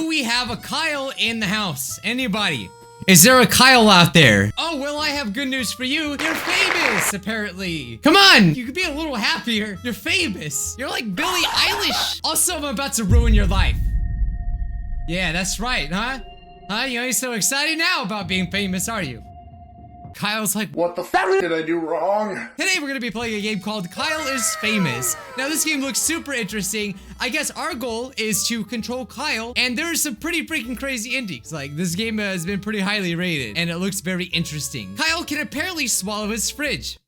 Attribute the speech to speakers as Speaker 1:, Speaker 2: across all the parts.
Speaker 1: Do we have a Kyle in the house? Anybody? Is there a Kyle out there? Oh, well, I have good news for you. You're famous, apparently. Come on, you could be a little happier. You're famous. You're like Billie Eilish. Also, I'm about to ruin your life. Yeah, that's right, huh? Huh? You ain't so excited now about being famous, are you? Kyle's like,
Speaker 2: what the fuck did I do wrong?
Speaker 1: Today we're gonna be playing a game called Kyle is Famous. Now this game looks super interesting. I guess our goal is to control Kyle, and there's some pretty freaking crazy endings. Like, this game has been pretty highly rated, and it looks very interesting. Kyle can apparently swallow his fridge.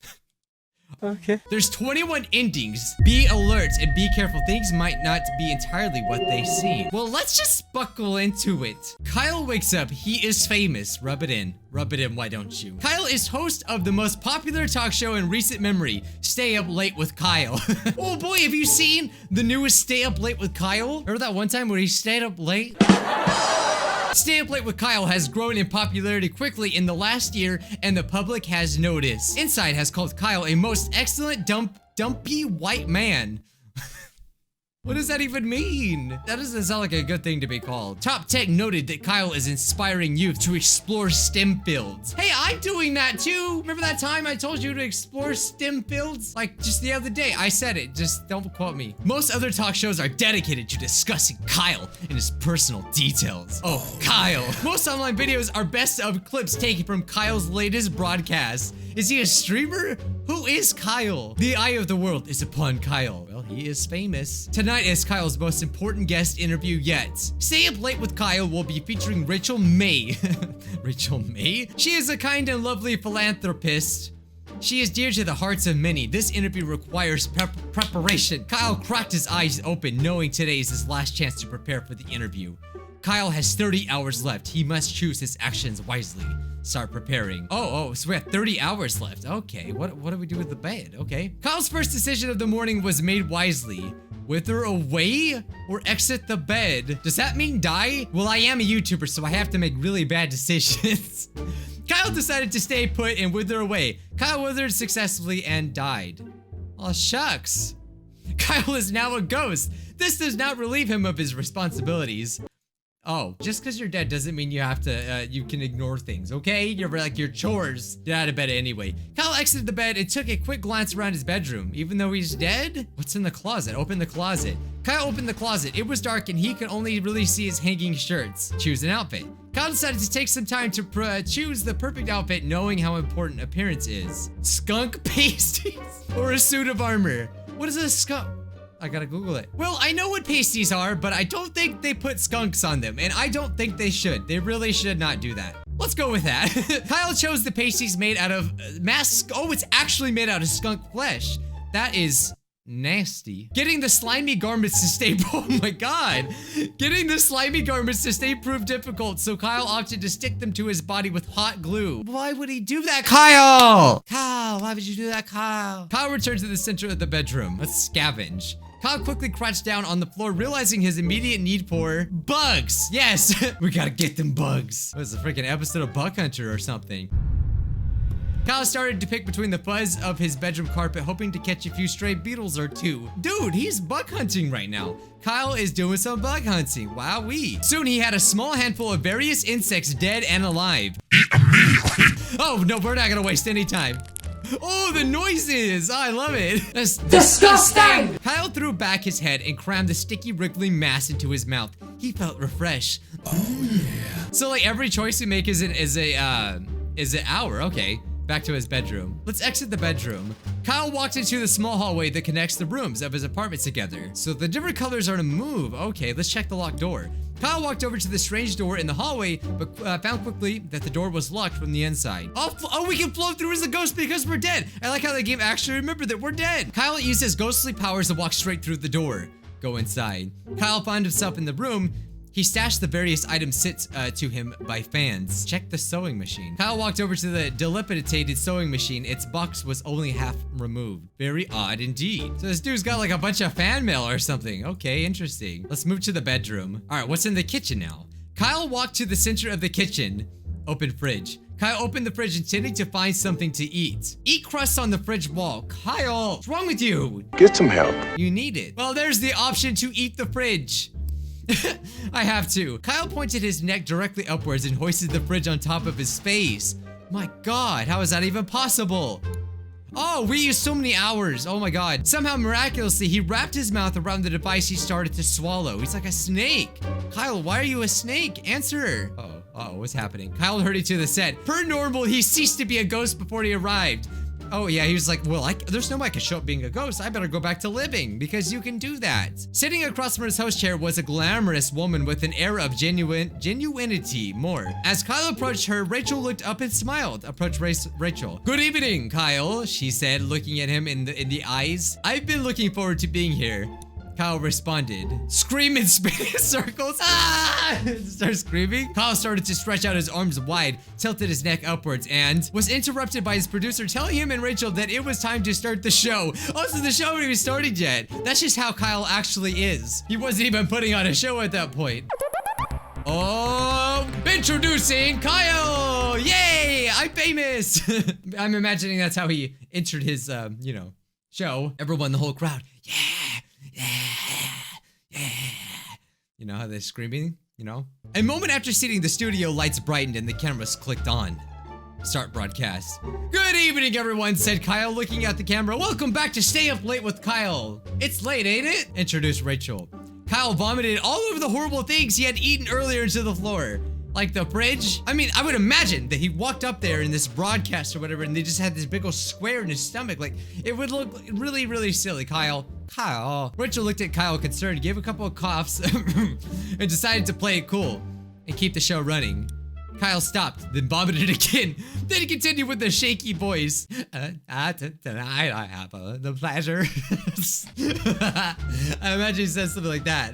Speaker 1: Okay. There's 21 endings. Be alert and be careful. Things might not be entirely what they seem. Well, let's just buckle into it. Kyle wakes up. He is famous. Rub it in. Rub it in, why don't you? Kyle is host of the most popular talk show in recent memory, Stay Up Late with Kyle. Oh boy, have you seen the newest Stay Up Late with Kyle? Remember that one time where he stayed up late? Stay Up Late with Kyle has grown in popularity quickly in the last year, and the public has noticed. Inside has called Kyle a most excellent dumpy white man. What does that even mean? That doesn't sound like a good thing to be called. Top Tech noted that Kyle is inspiring youth to explore STEM fields. Hey, I'm doing that too. Remember that time I told you to explore STEM fields? Like just the other day, I said it, just don't quote me. Most other talk shows are dedicated to discussing Kyle and his personal details. Oh, Kyle. Most online videos are best of clips taken from Kyle's latest broadcast. Is he a streamer? Who is Kyle? The eye of the world is upon Kyle. Well, he is famous. Tonight is Kyle's most important guest interview yet. Stay Up Late with Kyle will be featuring Rachel May. Rachel May? She is a kind and lovely philanthropist. She is dear to the hearts of many. This interview requires preparation. Kyle cracked his eyes open, knowing today is his last chance to prepare for the interview. Kyle has 30 hours left. He must choose his actions wisely. Start preparing. Oh, so we have 30 hours left. Okay, what do we do with the bed? Okay. Kyle's first decision of the morning was made wisely. Wither away or exit the bed? Does that mean die? Well, I am a YouTuber, so I have to make really bad decisions. Kyle decided to stay put and wither away. Kyle withered successfully and died. Oh, shucks. Kyle is now a ghost. This does not relieve him of his responsibilities. Oh, just because you're dead doesn't mean you have to, you can ignore things, okay? You're like your chores. Get out of bed anyway. Kyle exited the bed and took a quick glance around his bedroom. Even though he's dead? What's in the closet? Open the closet. Kyle opened the closet. It was dark and he could only really see his hanging shirts. Choose an outfit. Kyle decided to take some time to choose the perfect outfit, knowing how important appearance is. Skunk pasties or a suit of armor. What is a skunk? I gotta Google it. Well, I know what pasties are, but I don't think they put skunks on them, and I don't think they should. They really should not do that. Let's go with that. Kyle chose the pasties made out of Oh, it's actually made out of skunk flesh. That is nasty. Getting the slimy garments to stay, oh my god. Getting the slimy garments to stay proved difficult, so Kyle opted to stick them to his body with hot glue. Why would he do that, Kyle? Kyle, why would you do that, Kyle? Kyle returned to the center of the bedroom. Let's scavenge. Kyle quickly crouched down on the floor, realizing his immediate need for bugs. Yes, we gotta get them bugs. What is a freaking episode of Bug Hunter or something? Kyle started to pick between the fuzz of his bedroom carpet, hoping to catch a few stray beetles or two. Dude, he's bug hunting right now. Kyle is doing some bug hunting. Wowee. Soon he had a small handful of various insects, dead and alive. Oh no, we're not gonna waste any time. Oh, the noises! Oh, I love it. That's disgusting! Kyle threw back his head and crammed the sticky, wriggling mass into his mouth. He felt refreshed. Oh yeah. So like every choice we make is an hour. Okay. Back to his bedroom. Let's exit the bedroom. Kyle walked into the small hallway that connects the rooms of his apartment together. So the different colors are to move. Okay, let's check the locked door. Kyle walked over to the strange door in the hallway, but found quickly that the door was locked from the inside. Oh, we can float through as a ghost because we're dead. I like how the game actually remembered that we're dead. Kyle used his ghostly powers to walk straight through the door. Go inside. Kyle found himself in the room. He stashed the various items sent to him by fans. Check the sewing machine. Kyle walked over to the dilapidated sewing machine. Its box was only half removed. Very odd indeed. So this dude's got like a bunch of fan mail or something. Okay, interesting. Let's move to the bedroom. All right, what's in the kitchen now? Kyle walked to the center of the kitchen. Open fridge. Kyle opened the fridge intending to find something to eat. Eat crusts on the fridge wall. Kyle, what's wrong with you?
Speaker 2: Get some help.
Speaker 1: You need it. Well, there's the option to eat the fridge. I have to. Kyle pointed his neck directly upwards and hoisted the fridge on top of his face. My God, how is that even possible? Oh, we used so many hours. Oh my God. Somehow, miraculously, he wrapped his mouth around the device he started to swallow. He's like a snake. Kyle, why are you a snake? Answer. Uh-oh, what's happening? Kyle hurried to the set. Per normal, he ceased to be a ghost before he arrived. Oh yeah, he was like, well, there's no way I can show up being a ghost. I better go back to living because you can do that. Sitting across from his host chair was a glamorous woman with an air of genuinity. More. As Kyle approached her, Rachel looked up and smiled. Approach Rachel. Good evening, Kyle, she said, looking at him in the eyes. I've been looking forward to being here. Kyle responded. Scream and spin in circles. Ah! Start screaming. Kyle started to stretch out his arms wide, tilted his neck upwards, and was interrupted by his producer telling him and Rachel that it was time to start the show. Oh, so the show hadn't even started yet. That's just how Kyle actually is. He wasn't even putting on a show at that point. Oh, introducing Kyle! Yay! I'm famous! I'm imagining that's how he entered his, show. Everyone, the whole crowd, yeah! You know how they're screaming, you know? A moment after seating, the studio lights brightened and the cameras clicked on. Start broadcast. Good evening, everyone, said Kyle, looking at the camera. Welcome back to Stay Up Late with Kyle. It's late, ain't it? Introduced Rachel. Kyle vomited all over the horrible things he had eaten earlier into the floor. Like the fridge. I mean, I would imagine that he walked up there in this broadcast or whatever and they just had this big old square in his stomach. Like, it would look really, really silly. Kyle. Rachel looked at Kyle concerned, gave a couple of coughs, and decided to play it cool and keep the show running. Kyle stopped, then vomited again. Then he continued with a shaky voice. Tonight I have the pleasure. I imagine he says something like that.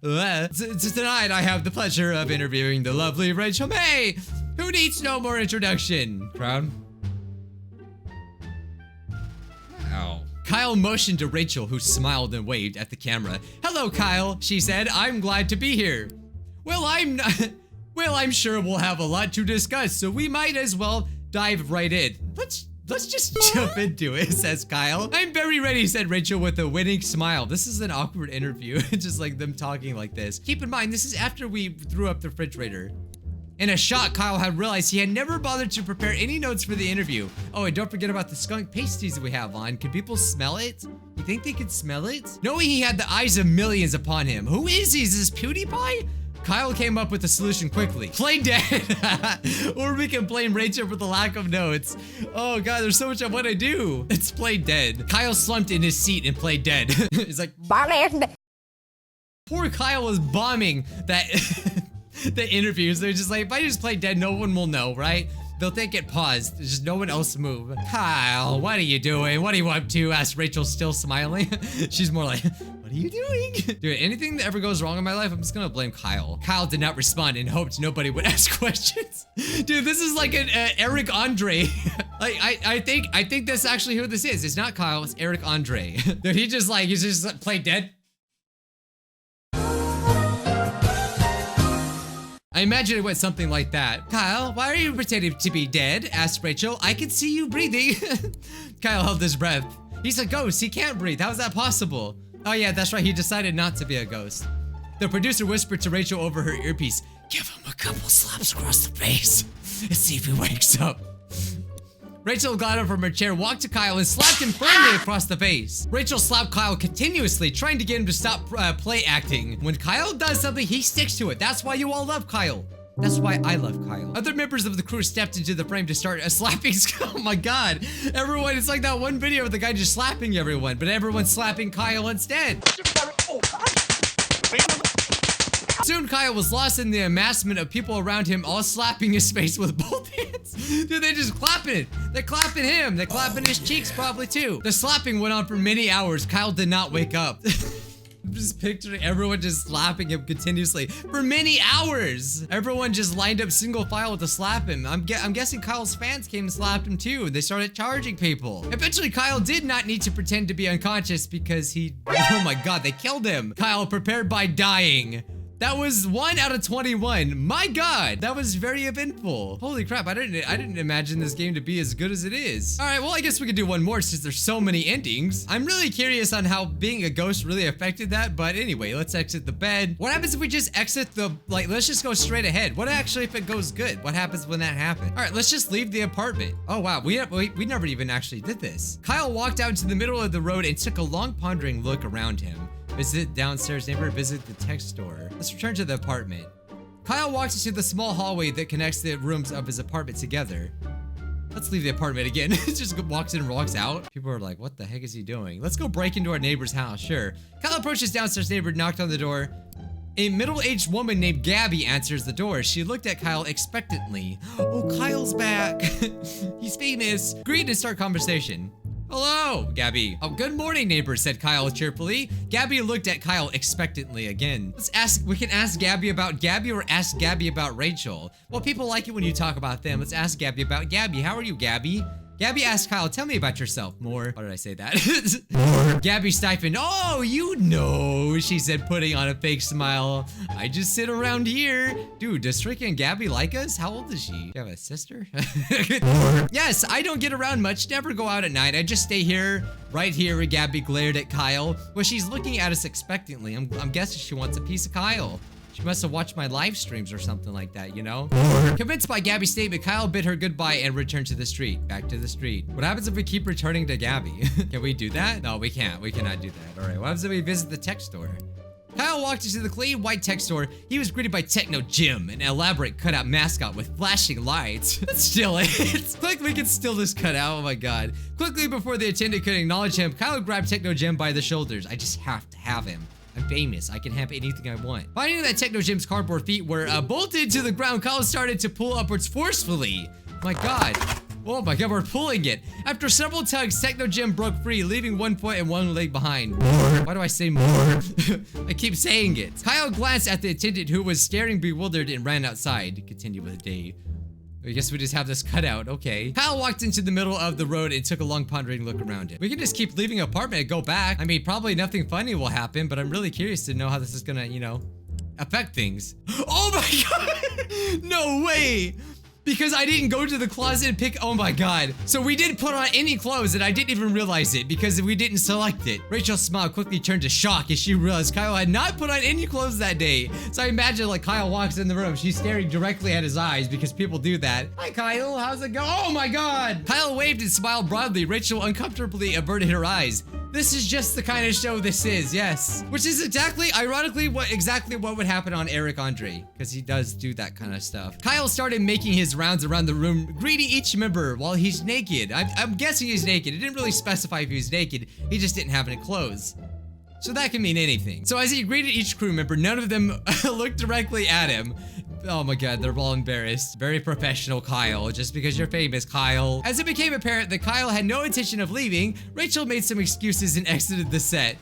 Speaker 1: Tonight I have the pleasure of interviewing the lovely Rachel May, who needs no more introduction. Crowd. Wow. Kyle motioned to Rachel, who smiled and waved at the camera. Hello, Kyle, she said. I'm glad to be here. Well, I'm sure we'll have a lot to discuss, so we might as well dive right in. Let's just jump into it, says Kyle. I'm very ready, said Rachel with a winning smile. This is an awkward interview, just like them talking like this. Keep in mind, this is after we threw up the refrigerator. In a shock, Kyle had realized he had never bothered to prepare any notes for the interview. Oh, and don't forget about the skunk pasties that we have on. Could people smell it? You think they could smell it? Knowing he had the eyes of millions upon him. Who is he? Is this PewDiePie? Kyle came up with a solution quickly. Play dead. Or we can blame Rachel for the lack of notes. Oh God, there's so much I want to do. It's play dead. Kyle slumped in his seat and played dead. He's like, poor Kyle was bombing that the interviews. They're just like, if I just play dead, no one will know, right? They'll think it paused. There's just no one else move. Kyle, what are you doing? What are you up to? Asked Rachel, still smiling. She's more like, what are you doing? Dude, anything that ever goes wrong in my life, I'm just gonna blame Kyle. Kyle did not respond and hoped nobody would ask questions. Dude, this is like an Eric Andre. Like, I think that's actually who this is. It's not Kyle, it's Eric Andre. Dude, he's just like, play dead. I imagine it went something like that. Kyle, why are you pretending to be dead? Asked Rachel. I can see you breathing. Kyle held his breath. He's a ghost. He can't breathe. How is that possible? Oh yeah, that's right. He decided not to be a ghost. The producer whispered to Rachel over her earpiece, give him a couple slaps across the face and see if he wakes up. Rachel got up from her chair, walked to Kyle, and slapped him firmly across the face. Rachel slapped Kyle continuously, trying to get him to stop play acting. When Kyle does something, he sticks to it. That's why you all love Kyle. That's why I love Kyle. Other members of the crew stepped into the frame to start slapping. Oh my God. Everyone, it's like that one video of the guy just slapping everyone, but everyone's slapping Kyle instead. Soon Kyle was lost in the amassment of people around him, all slapping his face with both hands. Dude, they just clapping it. They're clapping him. They're clapping his cheeks probably too. The slapping went on for many hours. Kyle did not wake up. I'm just picturing everyone just slapping him continuously for many hours. Everyone just lined up single file to slap him. I'm guessing Kyle's fans came and slapped him too. They started charging people. Eventually, Kyle did not need to pretend to be unconscious because oh my God, they killed him. Kyle prepared by dying. That was 1 out of 21. My God, that was very eventful. Holy crap, I didn't imagine this game to be as good as it is. All right, well, I guess we could do one more since there's so many endings. I'm really curious on how being a ghost really affected that, but anyway, let's exit the bed. What happens if we just exit the, like, let's just go straight ahead? What actually if it goes good? What happens when that happens? All right, let's just leave the apartment. Oh, wow, we never even actually did this. Kyle walked out into the middle of the road and took a long pondering look around him. Visit downstairs neighbor, visit the tech store. Let's return to the apartment. Kyle walks into the small hallway that connects the rooms of his apartment together. Let's leave the apartment again. Just walks in and walks out. People are like, what the heck is he doing? Let's go break into our neighbor's house, sure. Kyle approaches downstairs neighbor, knocked on the door. A middle-aged woman named Gabby answers the door. She looked at Kyle expectantly. Oh, Kyle's back. He's famous. Greet and start conversation. Hello, Gabby. Oh, good morning, neighbor, said Kyle cheerfully. Gabby looked at Kyle expectantly again. We can ask Gabby about Gabby or ask Gabby about Rachel. Well, people like it when you talk about them. Let's ask Gabby about Gabby. How are you, Gabby? Gabby asked Kyle, tell me about yourself more. Why did I say that? More. Gabby stiffened. Oh, you know, she said, putting on a fake smile. I just sit around here. Dude, does Tricky and Gabby like us? How old is she? Do you have a sister? More. Yes, I don't get around much, never go out at night. I just stay here, right here. Gabby glared at Kyle. Well, she's looking at us expectantly. I'm guessing she wants a piece of Kyle. She must have watched my live streams or something like that, you know? Convinced by Gabby's statement, Kyle bid her goodbye and returned to the street. Back to the street. What happens if we keep returning to Gabby? Can we do that? No, we can't. We cannot do that. All right, what happens if we visit the tech store? Kyle walked into the clean white tech store. He was greeted by Techno Jim, an elaborate cutout mascot with flashing lights. Let's steal it. Quick, we can steal this cutout. Oh my God. Quickly, before the attendant could acknowledge him, Kyle grabbed Techno Jim by the shoulders. I just have to have him. I'm famous. I can have anything I want. Finding that Techno Jim's cardboard feet were bolted to the ground, Kyle started to pull upwards forcefully. My God. Oh my God, we're pulling it. After several tugs, Techno Jim broke free, leaving one foot and one leg behind. More. Why do I say more? I keep saying it. Kyle glanced at the attendant who was staring bewildered and ran outside. Continue with the day. I guess we just have this cutout, okay. Kyle walked into the middle of the road and took a long pondering look around it. We can just keep leaving the apartment and go back. I mean, probably nothing funny will happen, but I'm really curious to know how this is gonna, you know, affect things. Oh my God, no way. Because I didn't go to the closet and pick, oh my God. So we didn't put on any clothes and I didn't even realize it because we didn't select it. Rachel's smile quickly turned to shock as she realized Kyle had not put on any clothes that day. So I imagine like Kyle walks in the room, she's staring directly at his eyes because people do that. Hi Kyle, how's it going? Oh my God. Kyle waved and smiled broadly. Rachel uncomfortably averted her eyes. This is just the kind of show this is, yes. Which is exactly, ironically, what would happen on Eric Andre, because he does do that kind of stuff. Kyle started making his rounds around the room, greeting each member while he's naked. I'm guessing he's naked. It didn't really specify if he was naked. He just didn't have any clothes. So that can mean anything. So as he greeted each crew member, none of them looked directly at him. Oh my God, they're all embarrassed. Very professional, Kyle. Just because you're famous, Kyle. As it became apparent that Kyle had no intention of leaving, Rachel made some excuses and exited the set.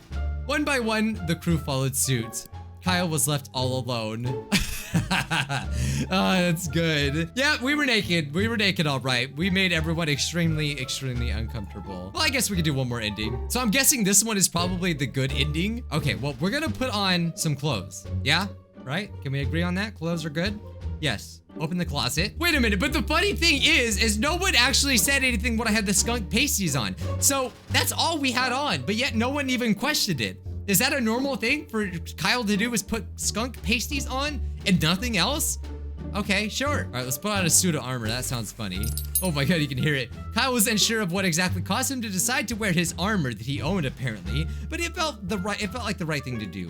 Speaker 1: One by one, the crew followed suit. Kyle was left all alone. Oh, that's good. Yeah, we were naked. We were naked, all right. We made everyone extremely, extremely uncomfortable. Well, I guess we could do one more ending. So I'm guessing this one is probably the good ending. Okay, well, we're gonna put on some clothes. Yeah? Right? Can we agree on that? Clothes are good? Yes. Open the closet. Wait a minute, but the funny thing is no one actually said anything when I had the skunk pasties on. So that's all we had on, but yet no one even questioned it. Is that a normal thing for Kyle to do, is put skunk pasties on and nothing else? Okay, sure. All right, let's put on a suit of armor. That sounds funny. Oh my God, you can hear it. Kyle was unsure of what exactly caused him to decide to wear his armor that he owned apparently, but it felt like the right thing to do.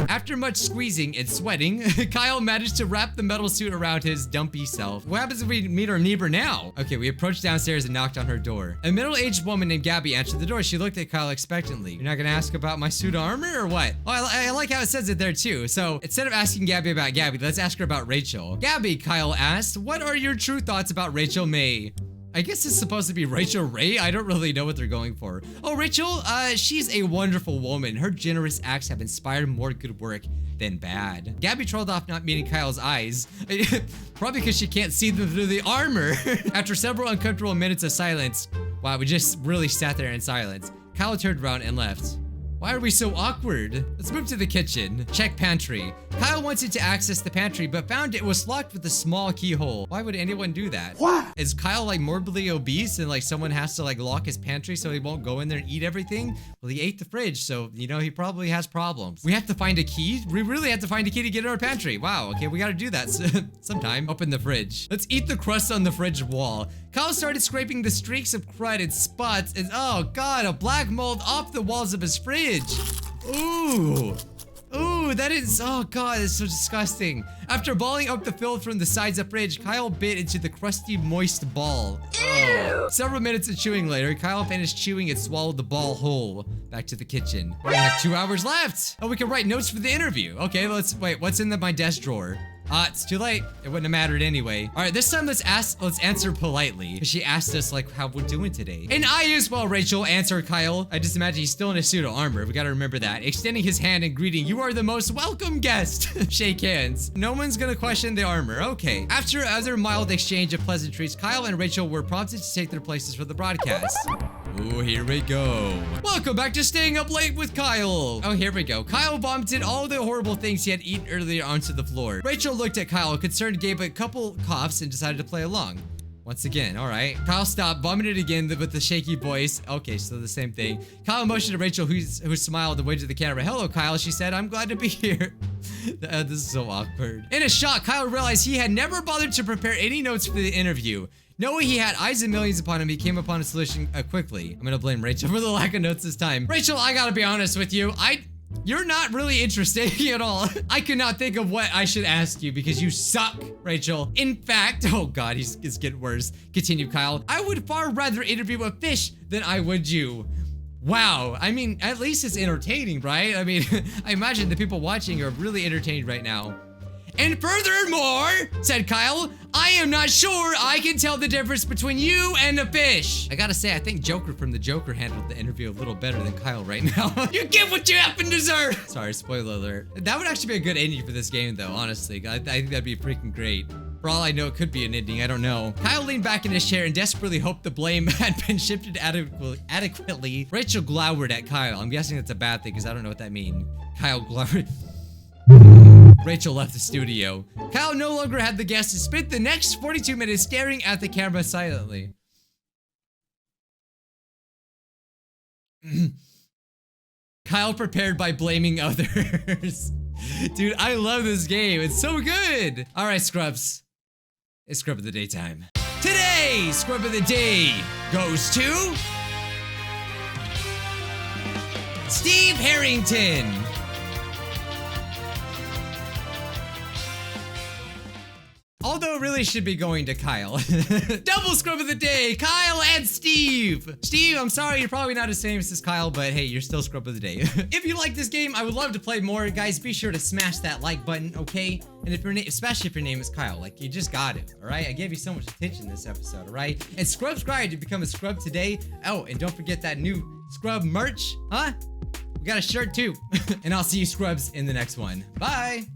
Speaker 1: After much squeezing and sweating, Kyle managed to wrap the metal suit around his dumpy self. What happens if we meet our neighbor now? Okay, we approached downstairs and knocked on her door. A middle-aged woman named Gabby answered the door. She looked at Kyle expectantly. You're not gonna ask about my suit of armor or what? Oh, I like how it says it there too. So instead of asking Gabby about Gabby, let's ask her about Rachel. Gabby, Kyle asked, what are your true thoughts about Rachel May? I guess it's supposed to be Rachel Ray. I don't really know what they're going for. Oh, Rachel, she's a wonderful woman. Her generous acts have inspired more good work than bad. Gabby trolled off, not meeting Kyle's eyes. Probably because she can't see them through the armor. After several uncomfortable minutes of silence, wow, we just really sat there in silence. Kyle turned around and left. Why are we so awkward? Let's move to the kitchen. Check pantry. Kyle wanted to access the pantry, but found it was locked with a small keyhole. Why would anyone do that?
Speaker 2: What?
Speaker 1: Is Kyle like morbidly obese and like someone has to like lock his pantry so he won't go in there and eat everything? Well, he ate the fridge, so you know he probably has problems. We have to find a key. We really have to find a key to get in our pantry. Wow. Okay, we gotta do that sometime. Open the fridge. Let's eat the crust on the fridge wall. Kyle started scraping the streaks of crud and spots and oh god, a black mold off the walls of his fridge. Ooh. Ooh, that is, oh god, it's so disgusting. After balling up the filth from the sides of the fridge, Kyle bit into the crusty, moist ball. Oh. Several minutes of chewing later, Kyle finished chewing and swallowed the ball whole. Back to the kitchen. We have 2 hours left. Oh, we can write notes for the interview. Okay, wait, what's in my desk drawer? It's too late. It wouldn't have mattered anyway. All right, this time let's answer politely. She asked us like how we're doing today. And I as well, Rachel, answered Kyle. I just imagine he's still in a suit of armor. We gotta remember that. Extending his hand and greeting, you are the most welcome guest. Shake hands. No one's gonna question the armor. Okay. After another mild exchange of pleasantries, Kyle and Rachel were prompted to take their places for the broadcast. Oh, here we go. Welcome back to Staying Up Late with Kyle. Oh, here we go. Kyle vomited all the horrible things he had eaten earlier onto the floor. Rachel looked at Kyle, concerned, gave a couple coughs and decided to play along. Once again, all right. Kyle stopped, vomited again with the shaky voice. Okay, so the same thing. Kyle motioned to Rachel, who smiled and waved to the camera. Hello, Kyle, she said. I'm glad to be here. This is so awkward. In a shock, Kyle realized he had never bothered to prepare any notes for the interview. Knowing he had eyes and millions upon him, he came upon a solution quickly. I'm gonna blame Rachel for the lack of notes this time. Rachel, I gotta be honest with you. You're not really interesting at all. I could not think of what I should ask you because you suck, Rachel. In fact, oh god, it's getting worse. Continued Kyle. I would far rather interview a fish than I would you. Wow, I mean, at least it's entertaining, right? I mean, I imagine the people watching are really entertained right now. And furthermore, said Kyle, I am not sure I can tell the difference between you and a fish. I gotta say, I think Joker from the Joker handled the interview a little better than Kyle right now. You get what you happen to deserve. Sorry, spoiler alert. That would actually be a good ending for this game though, honestly. I think that'd be freaking great. For all I know, it could be an ending, I don't know. Kyle leaned back in his chair and desperately hoped the blame had been shifted adequately. Rachel glowered at Kyle. I'm guessing that's a bad thing because I don't know what that means. Kyle glowered. Rachel left the studio. Kyle no longer had the guests to spend the next 42 minutes staring at the camera silently. Kyle prepared by blaming others. Dude, I love this game. It's so good. All right, Scrubs. It's Scrub of the Day time. Today, Scrub of the Day goes to Steve Harrington. Although it really should be going to Kyle. Double Scrub of the Day, Kyle and Steve. Steve, I'm sorry, you're probably not as famous as Kyle, but hey, you're still Scrub of the Day. If you like this game, I would love to play more. Guys, be sure to smash that like button, okay? And if your name, especially if your name is Kyle, like you just got it, all right? I gave you so much attention this episode, all right? And subscribe to become a Scrub today. Oh, and don't forget that new Scrub merch, huh? We got a shirt too. And I'll see you Scrubs in the next one. Bye.